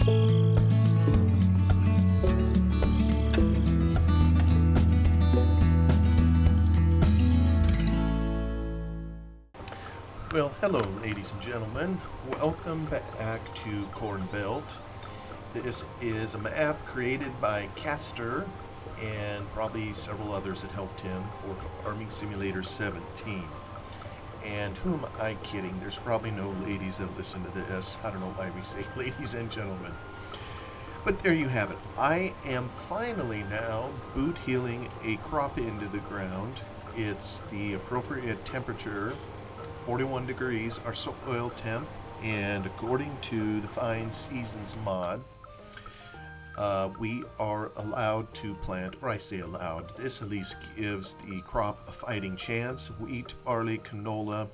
Well, hello, ladies and gentlemen. Welcome back to Cornbelt. This is a map created by Castor and probably several others that helped him for Farming Simulator 17. And who am I kidding? There's probably no ladies that listen to this. I don't know why we say ladies and gentlemen. But there you have it. I am finally now boot healing a crop into the ground. It's the appropriate temperature, 41 degrees, our soil temp, and according to the Fine Seasons mod, we are allowed to plant, or I say allowed, this at least gives the crop a fighting chance: wheat, barley, canola,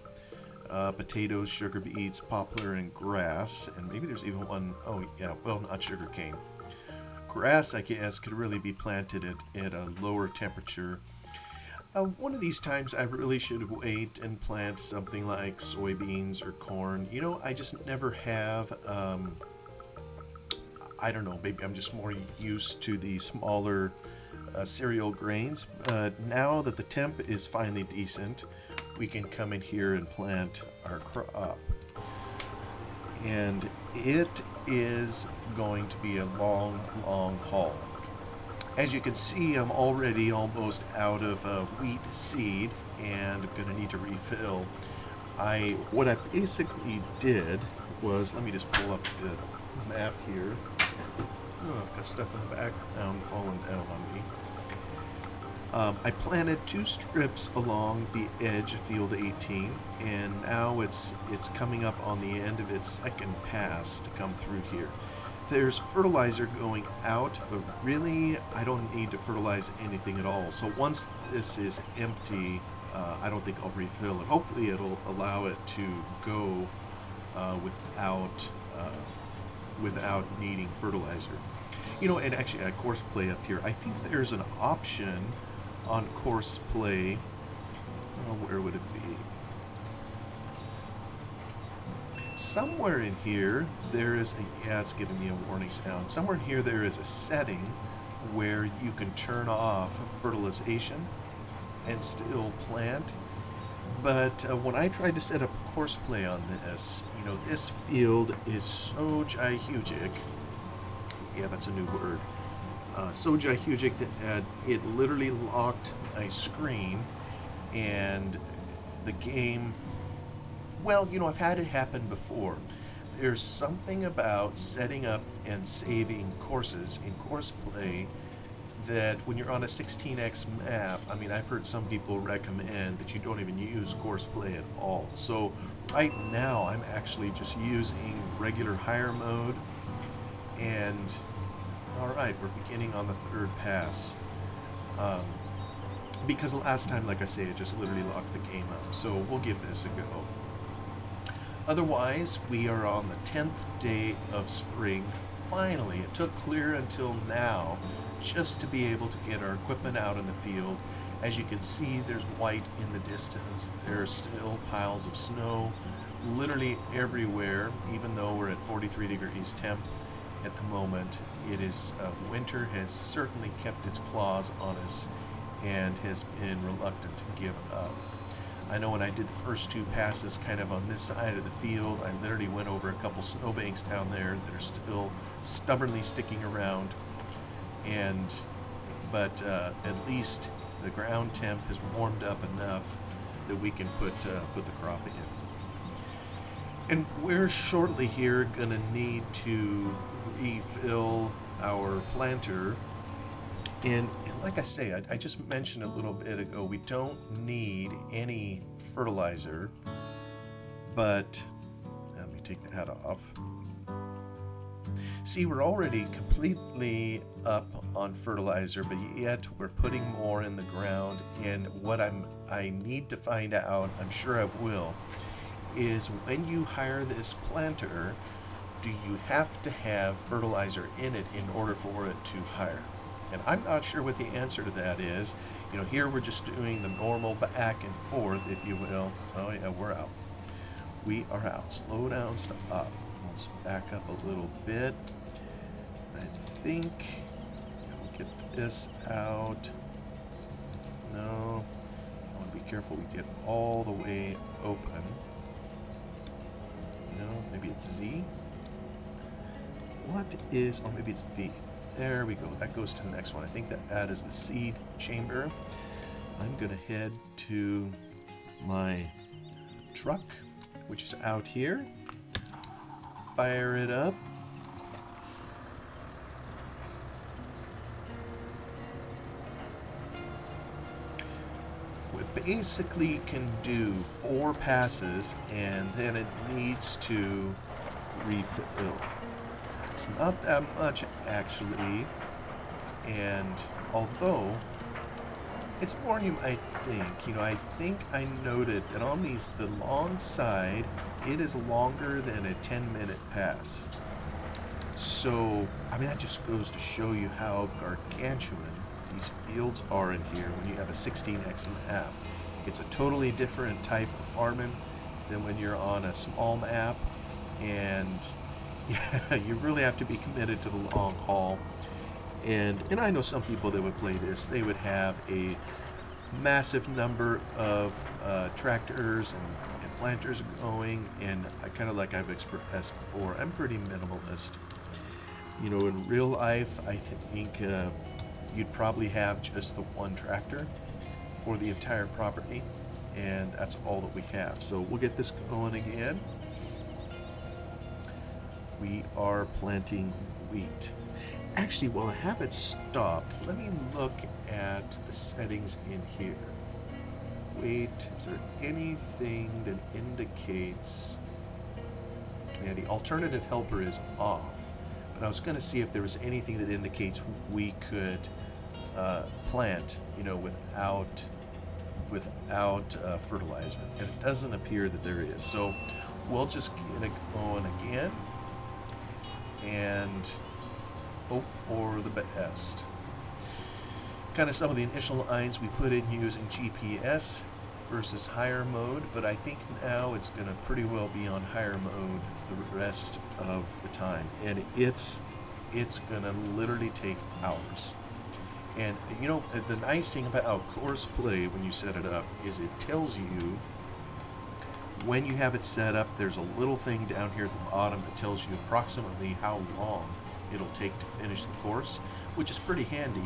potatoes, sugar beets, poplar, and grass. And maybe there's even one, oh yeah, well, not sugar cane. Grass, I guess, could really be planted at a lower temperature. One of these times I really should wait and plant something like soybeans or corn. You know, I just never have. I don't know, maybe I'm just more used to the smaller cereal grains. But now that the temp is finally decent, we can come in here and plant our crop. And it is going to be a long, long haul. As you can see, I'm already almost out of wheat seed and I'm going to need to refill. What I basically did was, let me just pull up the map here. Oh, I've got stuff in the background falling down on me. I planted 2 strips along the edge of field 18, and now it's coming up on the end of its second pass to come through here. There's fertilizer going out, but really I don't need to fertilize anything at all. So once this is empty, I don't think I'll refill it. Hopefully it'll allow it to go without needing fertilizer. You know, and actually at course play up here, I think there's an option on course play. Oh, where would it be? Somewhere in here, there is yeah, it's giving me a warning sound. Somewhere in here, there is a setting where you can turn off fertilization and still plant. But when I tried to set up course play on this, you know, this field is so gigantic. Yeah, that's a new word. So gigantic that it literally locked my screen, and the game. Well, you know, I've had it happen before. There's something about setting up and saving courses in course play that when you're on a 16x map, I mean, I've heard some people recommend that you don't even use course play at all. So right now, I'm actually just using regular hire mode. And all right, we're beginning on the 3rd pass. Because last time, like I say, it just literally locked the game up. So we'll give this a go. Otherwise, we are on the 10th day of spring. Finally, it took clear until now just to be able to get our equipment out in the field. As you can see, there's white in the distance. There are still piles of snow literally everywhere, even though we're at 43 degrees temp at the moment. It is winter has certainly kept its claws on us and has been reluctant to give up. I know when I did the first 2 passes kind of on this side of the field, I literally went over a couple snowbanks down there that are still stubbornly sticking around. But at least the ground temp has warmed up enough that we can put the crop in. And we're shortly here going to need to refill our planter. And like I say, I just mentioned a little bit ago, we don't need any fertilizer, but let me take the hat off. See, we're already completely up on fertilizer, but yet we're putting more in the ground. And what I need to find out, I'm sure I will, is when you hire this planter, do you have to have fertilizer in it in order for it to hire? And I'm not sure what the answer to that is. You know, here we're just doing the normal back and forth, if you will. Oh yeah, we're out. We are out. Slow down, stop. Let's back up a little bit. I think we'll get this out. No, I want to be careful we get all the way open. No, maybe it's Z. What is, or maybe it's V. There we go. That goes to the next one. I think that is the seed chamber. I'm going to head to my truck, which is out here. Fire it up. It basically can do 4 passes and then it needs to refill. It's not that much actually, and although it's more than you might think. I think I noted that on these, the long side, it is longer than a 10-minute pass. So, I mean, that just goes to show you how gargantuan these fields are in here when you have a 16x map. It's a totally different type of farming than when you're on a small map, and yeah, you really have to be committed to the long haul. And I know some people that would play this, they would have a massive number of tractors and planters going, and I kind of, like I've expressed before, I'm pretty minimalist. In real life, I think you'd probably have just the one tractor for the entire property, and that's all that we have. So we'll get this going again. We are planting wheat. Actually, while I have it stopped, let me look at the settings in here. Wait, is there anything that indicates... Yeah, the alternative helper is off. But I was going to see if there was anything that indicates we could plant, without fertilizer. And it doesn't appear that there is. So we'll just get it going again and hope for the best. Kind of some of the initial lines we put in using GPS versus higher mode, but I think now it's going to pretty well be on higher mode the rest of the time, and it's going to literally take hours. And the nice thing about Course Play when you set it up is it tells you when you have it set up. There's a little thing down here at the bottom that tells you approximately how long it'll take to finish the course, which is pretty handy,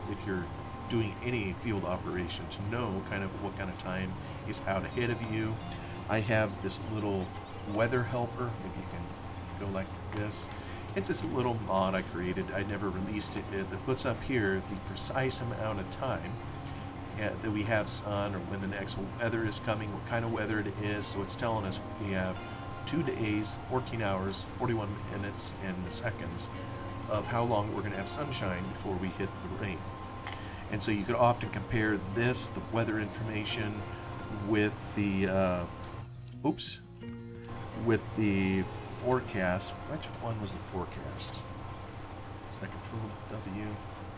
if you're doing any field operation, to know kind of what kind of time is out ahead of you. I have this little weather helper. Maybe you can go like this. It's this little mod I created. I never released it. That puts up here the precise amount of time that we have sun, or when the next weather is coming, what kind of weather it is. So it's telling us we have 2 days, 14 hours, 41 minutes, and seconds of how long we're going to have sunshine before we hit the rain. And so you could often compare this, the weather information, with the with the forecast. Which one was the forecast? Is that Control W?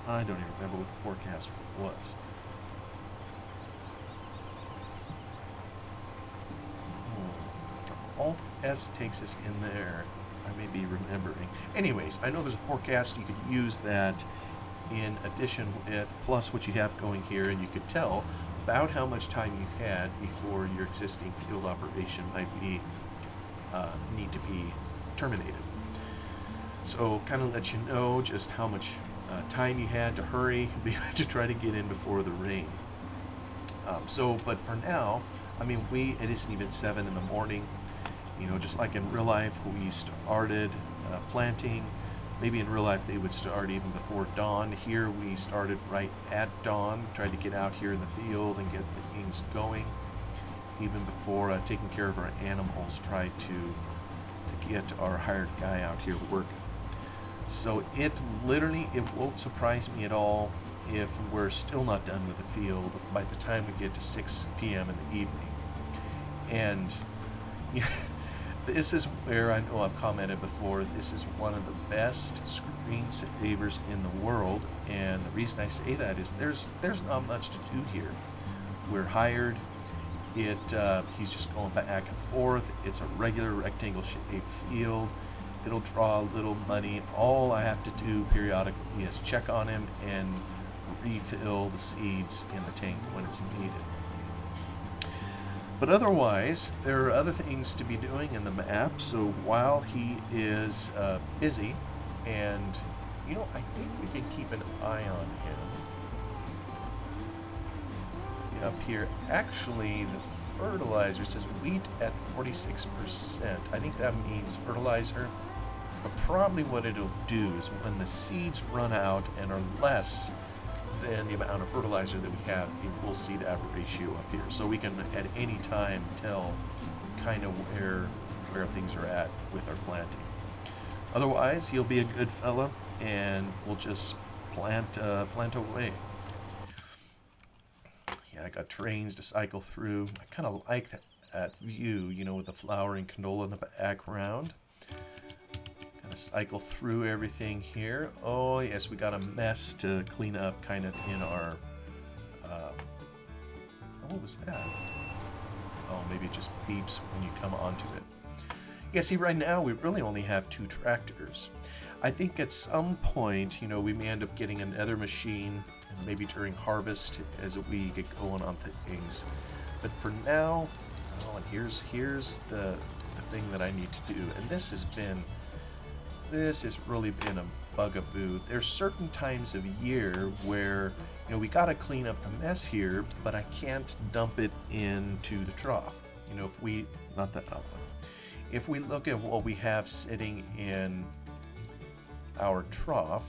I don't even remember what the forecast was. Alt S takes us in there. I may be remembering. Anyways, I know there's a forecast. You could use that in addition with plus what you have going here, and you could tell about how much time you had before your existing field operation might be need to be terminated. So kind of let you know just how much time you had to hurry to try to get in before the rain. But for now, I mean, it isn't even 7 in the morning. Just like in real life, we started planting. Maybe in real life they would start even before dawn. Here we started right at dawn, tried to get out here in the field and get things going. Even before taking care of our animals, tried to get our hired guy out here working. So it won't surprise me at all if we're still not done with the field by the time we get to 6 p.m. in the evening. And this is where I know I've commented before, this is one of the best screensavers in the world, and the reason I say that is there's not much to do here. We're hired. He's just going back and forth. It's a regular rectangle shaped field. it'll draw a little money. All I have to do periodically is check on him and refill the seeds in the tank when it's needed. But otherwise, there are other things to be doing in the map. So while he is busy, and I think we can keep an eye on him. Up here, actually, the fertilizer says wheat at 46%. I think that means fertilizer. But probably what it'll do is when the seeds run out and are less than the amount of fertilizer that we have, we'll see that ratio up here. So we can at any time tell kind of where things are at with our planting. Otherwise, he'll be a good fella, and we'll just plant away. Yeah, I got trains to cycle through. I kind of like that view, with the flowering canola in the background. Gonna cycle through everything here. Oh yes, we got a mess to clean up kind of in our what was that? Oh, maybe it just beeps when you come onto it. Yeah, see, right now we really only have 2 tractors. I think at some point, we may end up getting another machine, maybe during harvest as we get going on things. But for now, and here's the thing that I need to do. And this has really been a bugaboo. There's certain times of year where, we got to clean up the mess here, but I can't dump it into the trough. If we look at what we have sitting in our trough,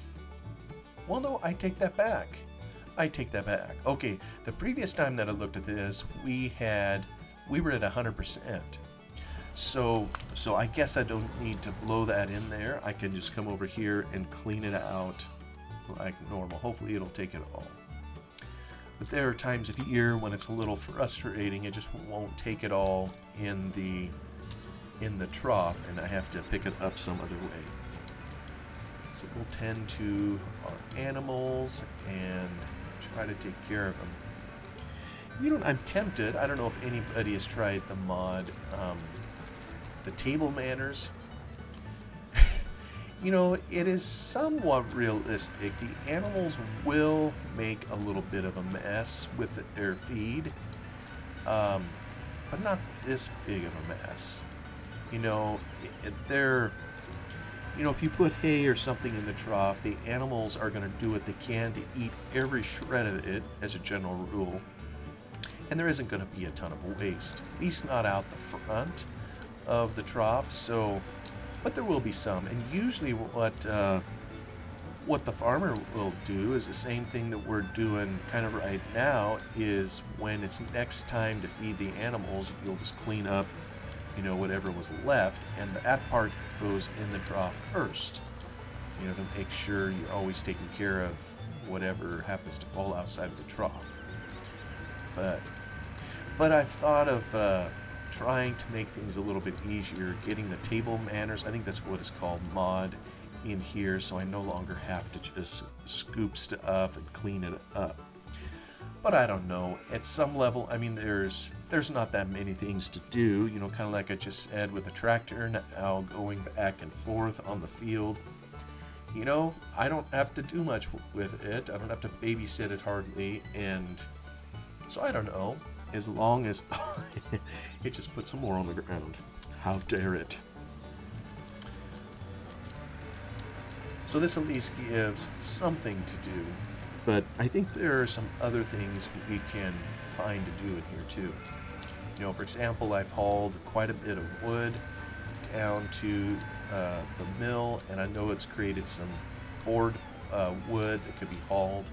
well, no, I take that back. Okay, the previous time that I looked at this, we were at 100%. So I guess I don't need to blow that in there. I can just come over here and clean it out like normal. Hopefully it'll take it all. But there are times of year when it's a little frustrating. It just won't take it all in the trough, and I have to pick it up some other way. So we'll tend to our animals and try to take care of them. I'm tempted. I don't know if anybody has tried the mod, the table manners. It is somewhat realistic. The animals will make a little bit of a mess with their feed, but not this big of a mess. If you put hay or something in the trough, the animals are going to do what they can to eat every shred of it as a general rule. And there isn't going to be a ton of waste, at least not out the front of the trough. But there will be some. And usually what the farmer will do is the same thing that we're doing kind of right now, is when it's next time to feed the animals, you'll just clean up whatever was left, and that part goes in the trough first, to make sure you're always taking care of whatever happens to fall outside of the trough. But I've thought of trying to make things a little bit easier, getting the table manners, I think that's what it's called, mod, in here, so I no longer have to just scoop stuff and clean it up. But I don't know. At some level, there's not that many things to do, kind of like I just said with the tractor, now going back and forth on the field. I don't have to do much with it. I don't have to babysit it hardly, and so I don't know. As long as it just puts some more on the ground. How dare it? So this at least gives something to do. But I think there are some other things we can find to do in here too. For example, I've hauled quite a bit of wood down to the mill, and I know it's created some board wood that could be hauled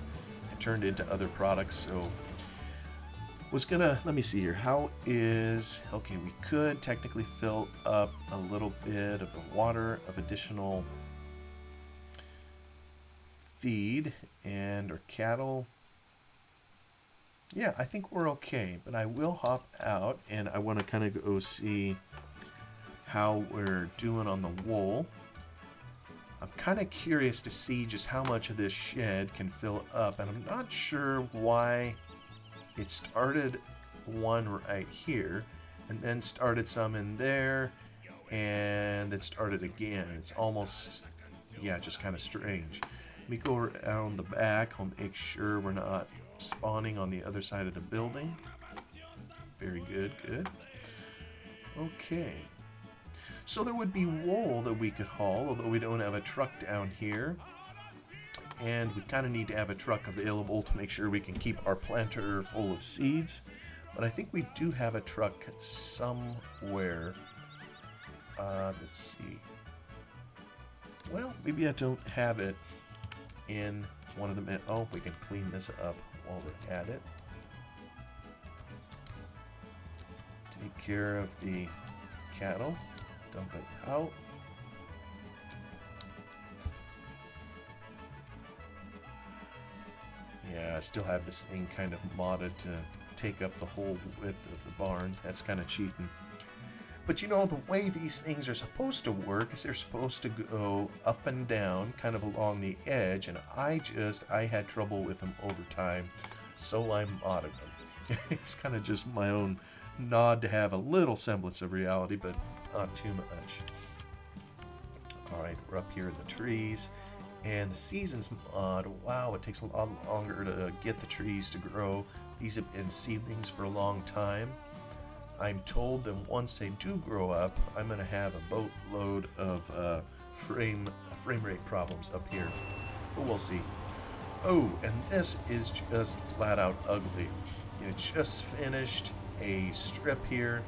and turned into other products. So let me see here. Okay, we could technically fill up a little bit of the water of additional feed and our cattle. Yeah, I think we're okay, but I will hop out and I want to kind of go see how we're doing on the wool. I'm kind of curious to see just how much of this shed can fill up, and I'm not sure why it started one right here and then started some in there and it started again. It's almost, yeah, just kind of strange. Let me go around the back. I'll make sure we're not spawning on the other side of the building. Very good, good. Okay. So there would be wool that we could haul, although we don't have a truck down here. And we kind of need to have a truck available to make sure we can keep our planter full of seeds. But I think we do have a truck somewhere. Let's see. Well, maybe I don't have it in one of the... Oh, we can clean this up while we're at it. Take care of the cattle. Dump it out. Yeah, I still have this thing kind of modded to take up the whole width of the barn. That's kind of cheating. But you know, the way these things are supposed to work is they're supposed to go up and down, kind of along the edge, and I had trouble with them over time, so I modded them. It's kind of just my own nod to have a little semblance of reality, but not too much. Alright, we're up here in the trees, and the seasons mod, wow, it takes a lot longer to get the trees to grow. These have been seedlings for a long time. I'm told that once they do grow up, I'm going to have a boatload of frame rate problems up here. But we'll see. Oh, and this is just flat out ugly. It just finished a strip here,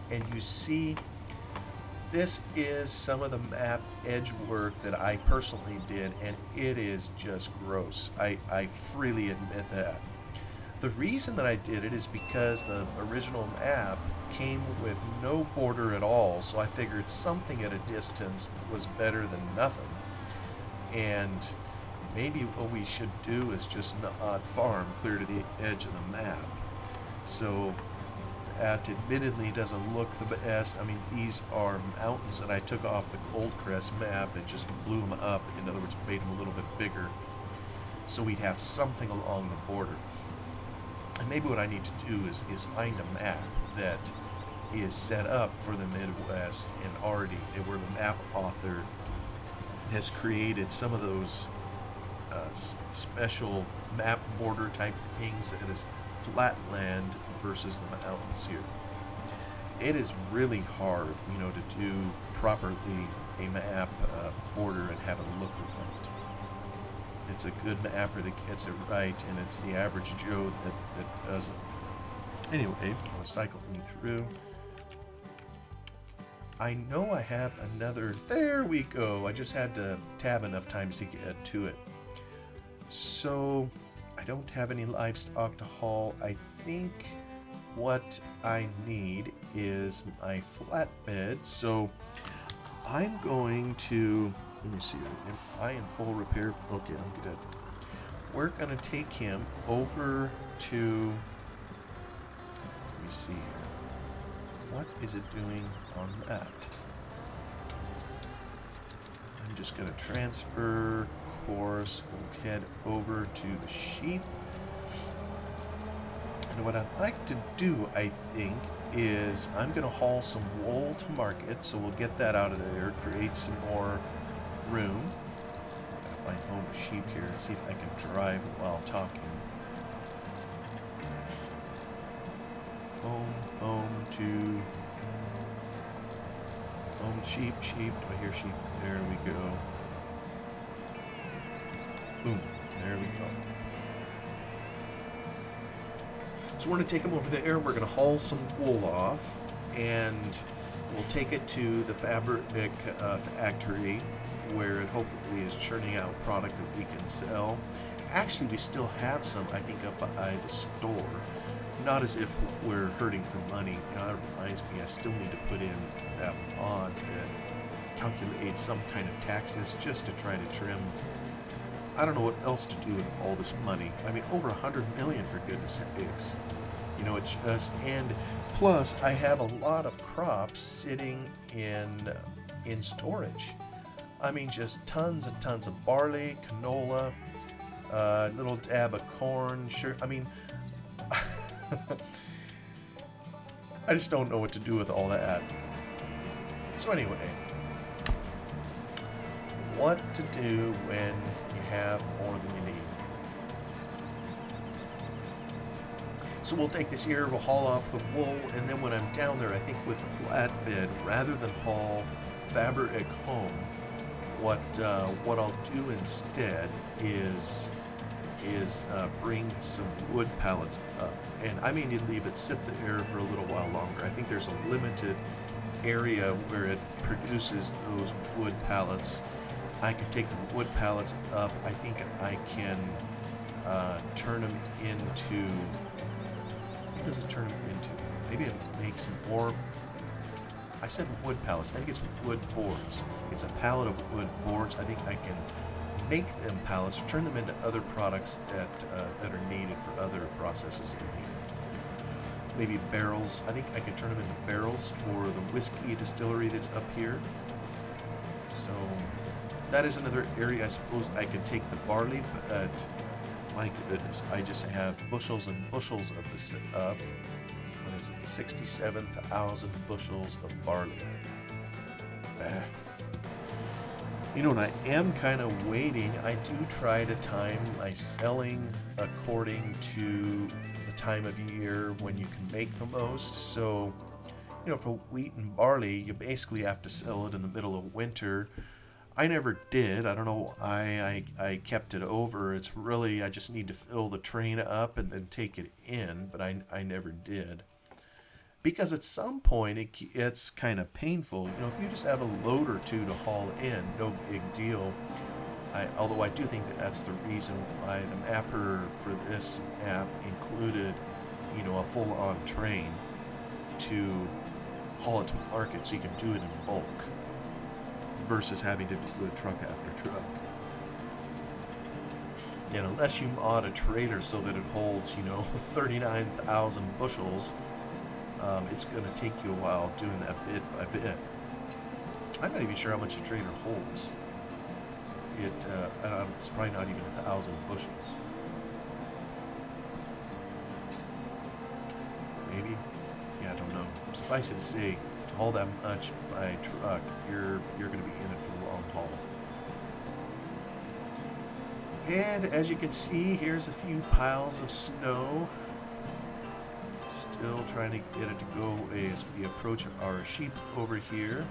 and you see this is some of the map edge work that I personally did, and it is just gross. I freely admit that. The reason that I did it is because the original map came with no border at all, so I figured something at a distance was better than nothing. And maybe what we should do is just not farm clear to the edge of the map. So that admittedly doesn't look the best. I mean, these are mountains that I took off the Goldcrest map and just blew them up. In other words, made them a little bit bigger, so we'd have something along the border. And maybe what I need to do is find a map that is set up for the Midwest and already where the map author has created some of those special map border type things that is flat land versus the mountains here. It is really hard, you know, to do properly a map border and have it look right. It's a good mapper that gets it right, and it's the average Joe that doesn't. Anyway, I'm cycling through. I know I have another. There we go. I just had to tab enough times to get to it. So I don't have any livestock to haul. I think what I need is my flatbed. So I'm going to. Let me see. Am I in full repair? Okay, I'm good. We're going to take him over to... Let me see here. What is it doing on that? I'm just going to transfer course. We'll head over to the sheep. And what I'd like to do, I think, is I'm going to haul some wool to market. So we'll get that out of there, create some more room. I'll find home to sheep here and see if I can drive while talking. Home sheep. Do I hear sheep? There we go. Boom. There we go. So we're going to take them over there. We're going to haul some wool off, and we'll take it to the fabric factory, where it hopefully is churning out product that we can sell. Actually, we still have some, I think, up by the store. Not as if we're hurting for money. You know, that reminds me, I still need to put in that mod that calculates some kind of taxes just to try to trim. I don't know what else to do with all this money. I mean, over 100 million, for goodness sakes. You know, it's just, and plus I have a lot of crops sitting in storage. I mean, just tons and tons of barley, canola, little dab of corn, sure. I mean, I just don't know what to do with all that. So anyway, what to do when you have more than you need. So we'll take this here, we'll haul off the wool, and then when I'm down there, I think with the flatbed, rather than haul fabric home, what I'll do instead is bring some wood pallets up, and I may need to leave it sit there for a little while longer. I think there's a limited area where it produces those wood pallets. I can take the wood pallets up. I think I can turn them into. What does it turn them into? Maybe it makes more. I said wood pallets. I think it's wood boards. It's a pallet of wood boards. I think I can make them pallets or turn them into other products that are needed for other processes in here. Maybe barrels. I think I can turn them into barrels for the whiskey distillery that's up here. So that is another area I suppose I could take the barley, but my goodness, I just have bushels and bushels of this stuff. What is it? 67,000 bushels of barley. You know, and I am kind of waiting. I do try to time my selling according to the time of year when you can make the most. So, you know, for wheat and barley, you basically have to sell it in the middle of winter. I never did. I don't know why I kept it over. It's really, I just need to fill the train up and then take it in, but I never did. Because at some point it's kind of painful. You know, if you just have a load or two to haul in, no big deal. Although I do think that's the reason why the mapper for this app included, you know, a full-on train to haul it to market so you can do it in bulk versus having to do it truck after truck. And unless you mod a trailer so that it holds, you know, 39,000 bushels, it's going to take you a while doing that bit by bit. I'm not even sure how much a trailer holds. It's probably not even 1,000 bushels. Maybe? Yeah, I don't know. Suffice it to say, to haul that much by truck, you're going to be in it for the long haul. And as you can see, here's a few piles of snow. Still trying to get it to go away as we approach our sheep over here.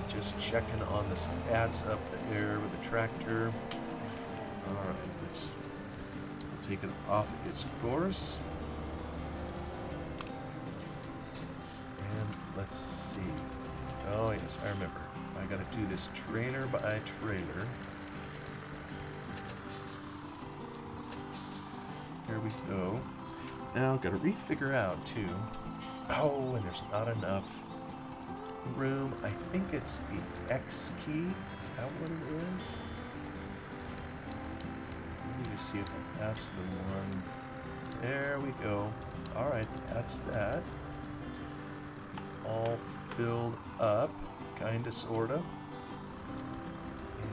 Just checking on the stats up there with the tractor. Alright, let's take it off its course. And let's see. Oh yes, I remember. I gotta do this trailer by trailer. There we go. Now, gotta refigure out too. Oh, and there's not enough room. I think it's the X key. Is that what it is? Let me see if that's the one. There we go. Alright, that's that. All filled up, kinda, sorta.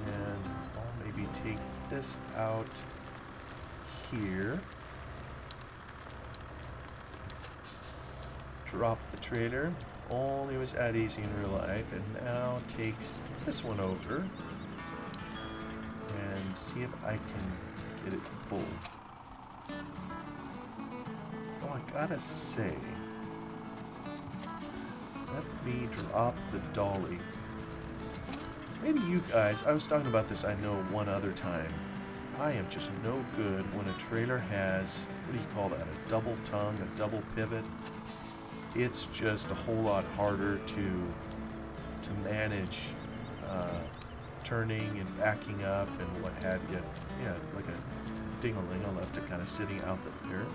And I'll maybe take this out here. Drop the trailer. Only was that easy in real life. And now take this one over and see if I can get it full. Oh, I gotta say, let me drop the dolly. Maybe you guys, I was talking about this, I know, one other time. I am just no good when a trailer has, what do you call that, a double tongue, a double pivot. It's just a whole lot harder to manage turning and backing up and what have you. Yeah, like a ding-a-ling. I left it kind of sitting out there.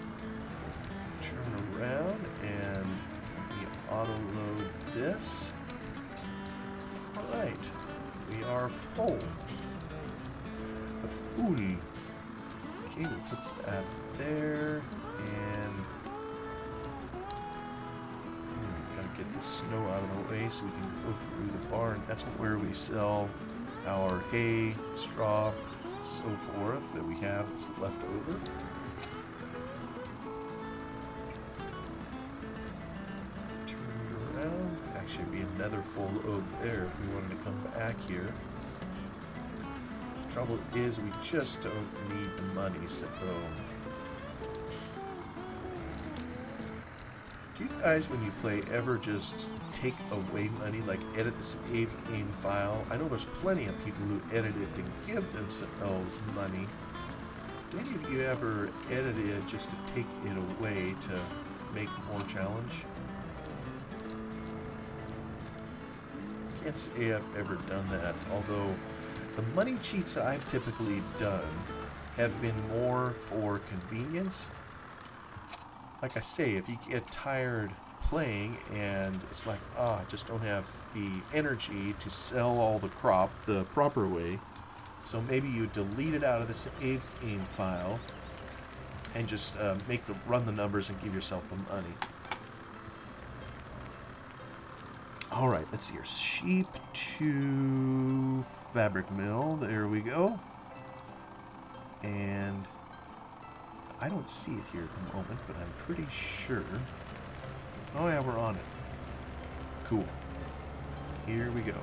Turn around and we auto-load this. Alright, we are full. Full. Okay, we'll put that there and get the snow out of the way so we can go through the barn. That's where we sell our hay, straw, so forth that we have that's left over. Turn it around back Should be another full load there if we wanted to come back here. The trouble is we just don't need the money, so... Do you guys, when you play, ever just take away money, like edit the save game file? I know there's plenty of people who edit it to give themselves money. Do any of you ever edit it just to take it away to make more challenge? Can't say I've ever done that, although the money cheats that I've typically done have been more for convenience. Like I say, if you get tired playing and it's like, I just don't have the energy to sell all the crop the proper way, so maybe you delete it out of the save game file and just run the numbers and give yourself the money. All right, let's see here. Sheep to fabric mill. There we go. And I don't see it here at the moment, but I'm pretty sure. Oh yeah, we're on it. Cool. Here we go.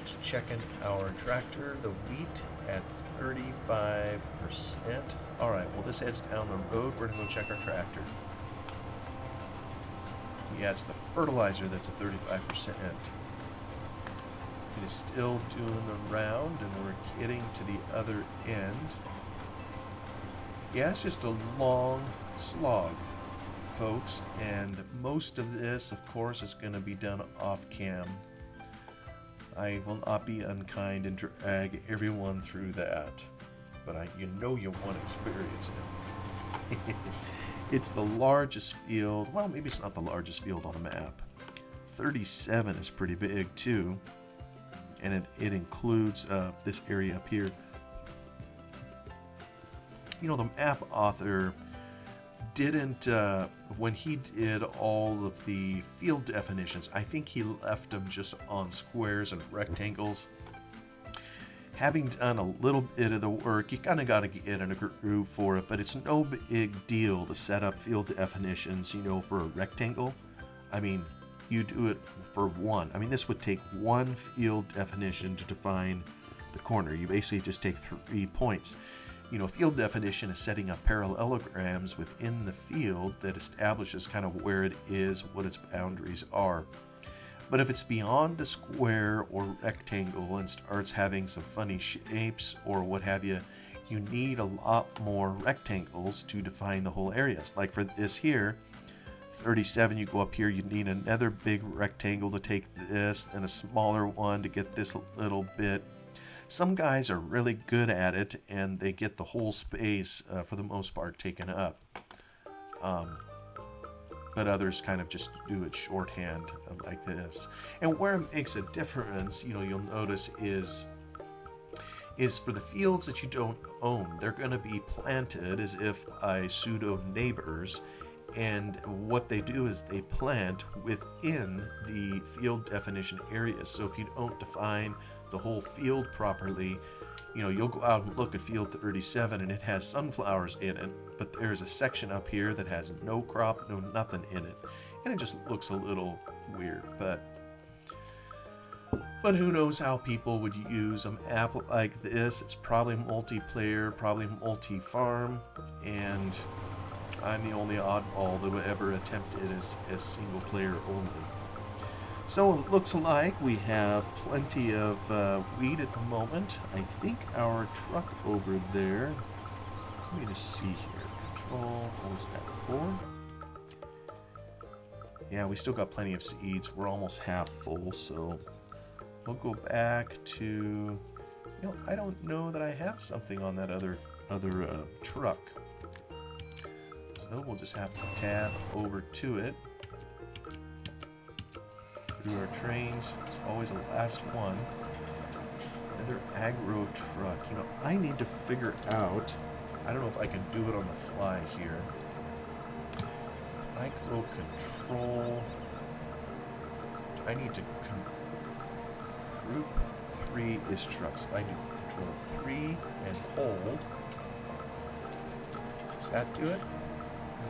Just checking our tractor. The wheat at 35%. All right, well, this heads down the road. We're going to go check our tractor. Yeah, it's the fertilizer that's at 35%. It is still doing the round, and we're getting to the other end. Yeah, it's just a long slog, folks, and most of this, of course, is going to be done off cam. I will not be unkind and drag everyone through that, but you know you want to experience it. It's the largest field. Well, maybe it's not the largest field on the map. 37 is pretty big too, and it includes this area up here. You know, the map author didn't, when he did all of the field definitions, I think he left them just on squares and rectangles. Having done a little bit of the work, you kind of got to get in a groove for it, but it's no big deal to set up field definitions, you know, for a rectangle. I mean, you do it for one. I mean, this would take one field definition to define the corner. You basically just take 3 points. You know, field definition is setting up parallelograms within the field that establishes kind of where it is, what its boundaries are. But if it's beyond a square or rectangle and starts having some funny shapes or what have you, you need a lot more rectangles to define the whole areas. Like for this here, 37, you go up here, you need another big rectangle to take this, and a smaller one to get this little bit. Some guys are really good at it, and they get the whole space, for the most part, taken up. But others kind of just do it shorthand like this. And where it makes a difference, you know, you'll notice is for the fields that you don't own. They're going to be planted as if by pseudo neighbors, and what they do is they plant within the field definition areas. So if you don't define the whole field properly, you know, you'll go out and look at field 37 and it has sunflowers in it, but there's a section up here that has no crop, no nothing in it, and it just looks a little weird. But who knows how people would use an app like this. It's probably multiplayer, probably multi-farm, and I'm the only oddball that would ever attempt it as single player only. So it looks like we have plenty of wheat at the moment. I think our truck over there, let me just see here, control, almost at 4. Yeah, we still got plenty of seeds. We're almost half full, so we'll go back to, you know, I don't know that I have something on that other truck. So we'll just have to tab over to it. Through our trains, it's always the last one. Another aggro truck. You know, I need to figure out, I don't know if I can do it on the fly here. Aggro control. I need to group 3 is trucks. If I do control 3 and hold, does that do it?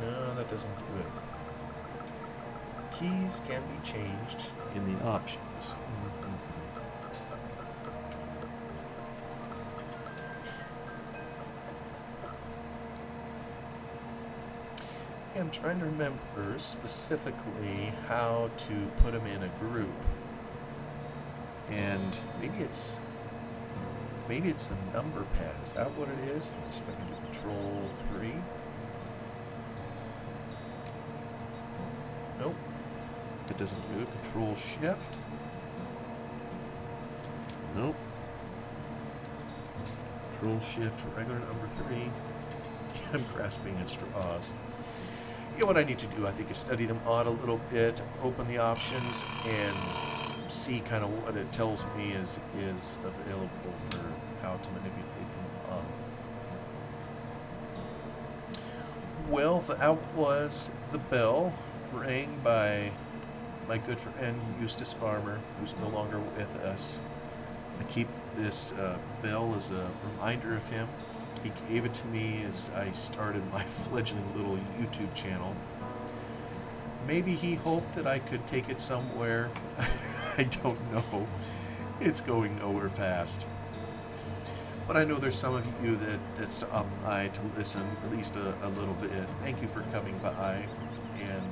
No, that doesn't do it. Keys can be changed in the options. I'm trying to remember specifically how to put them in a group. And maybe it's the number pad. Is that what it is? Let me see if I can do Control 3. Nope. It doesn't do it. Control Shift. Nope. Control Shift, regular number 3. I'm grasping at straws. You know what I need to do, I think, is study them out a little bit, open the options, and see kind of what it tells me is available for how to manipulate them up. Well, that was the bell rang by my good friend Eustace Farmer, who's no longer with us. I keep this bell as a reminder of him. He gave it to me as I started my fledgling little YouTube channel. Maybe he hoped that I could take it somewhere. I don't know. It's going nowhere fast. But I know there's some of you that stop by to listen at least a little bit. Thank you for coming by and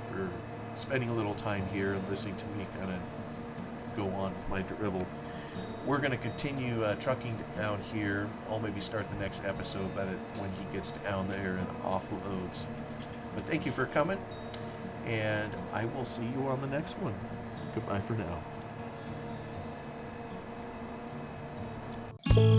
for spending a little time here and listening to me kind of go on with my drivel. We're going to continue trucking down here. I'll maybe start the next episode when he gets down there and offloads. But thank you for coming, and I will see you on the next one. Goodbye for now.